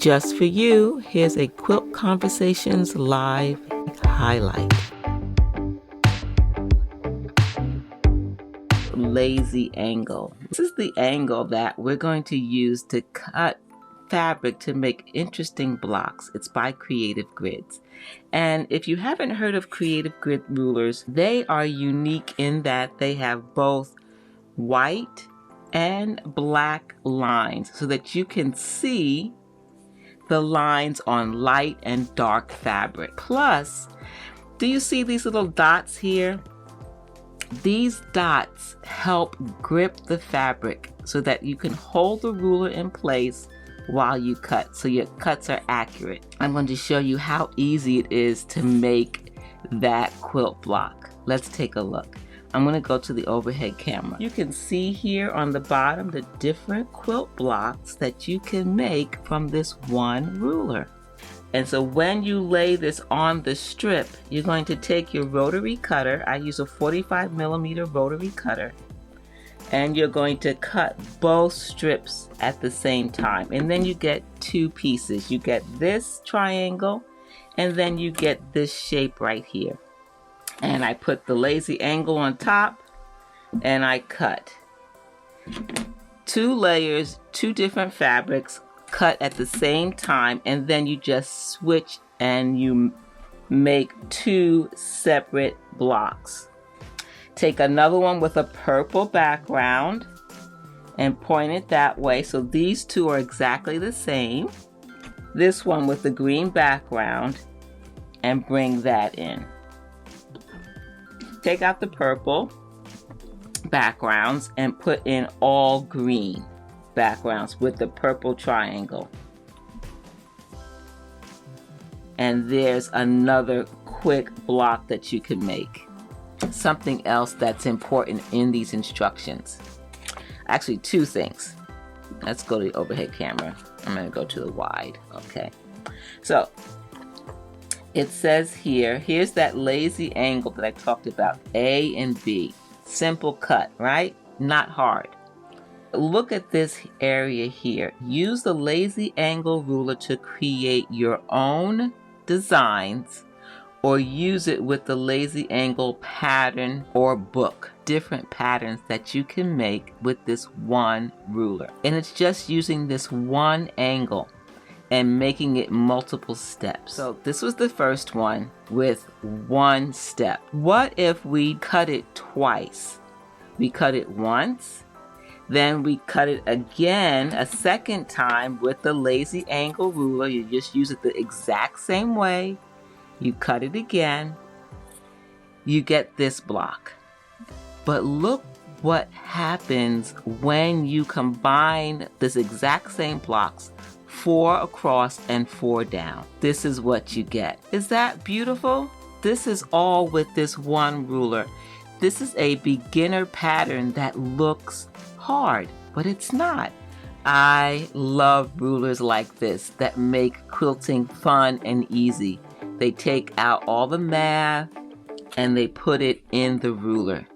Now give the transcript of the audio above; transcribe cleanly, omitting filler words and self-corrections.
Just for you, here's a Quilt Conversations live highlight. Lazy angle. This is the angle that we're going to use to cut fabric to make interesting blocks. It's by Creative Grids. And if you haven't heard of Creative Grid rulers, they are unique in that they have both white and black lines so that you can see the lines on light and dark fabric. Plus, do you see these little dots here? These dots help grip the fabric so that you can hold the ruler in place while you cut, so your cuts are accurate. I'm going to show you how easy it is to make that quilt block. Let's take a look. I'm going to go to the overhead camera. You can see here on the bottom the different quilt blocks that you can make from this one ruler. And so when you lay this on the strip, you're going to take your rotary cutter. I use a 45mm rotary cutter. And you're going to cut both strips at the same time. And then you get two pieces. You get this triangle, and then you get this shape right here. And I put the lazy angle on top, and I cut. 2 layers, 2 different fabrics, cut at the same time, and then you just switch and you make 2 separate blocks. Take another one with a purple background and point it that way. So these 2 are exactly the same. This one with the green background, and bring that in. Take out the purple backgrounds and put in all green backgrounds with the purple triangle. And there's another quick block that you can make. Something else that's important in these instructions. Actually, 2 things. Let's go to the overhead camera. I'm going to go to the wide. Okay. So it says here, here's that lazy angle that I talked about, A and B. Simple cut, right? Not hard. Look at this area here. Use the lazy angle ruler to create your own designs, or use it with the lazy angle pattern or book. Different patterns that you can make with this one ruler. And it's just using this one angle and making it multiple steps. So this was the first one with 1 step. What if we cut it twice? We cut it once, then we cut it again a second time with the lazy angle ruler. You just use it the exact same way. You cut it again, you get this block. But look what happens when you combine this exact same blocks, 4 across and 4 down. This is what you get. Is that beautiful? This is all with this one ruler. This is a beginner pattern that looks hard, but it's not. I love rulers like this that make quilting fun and easy. They take out all the math and they put it in the ruler.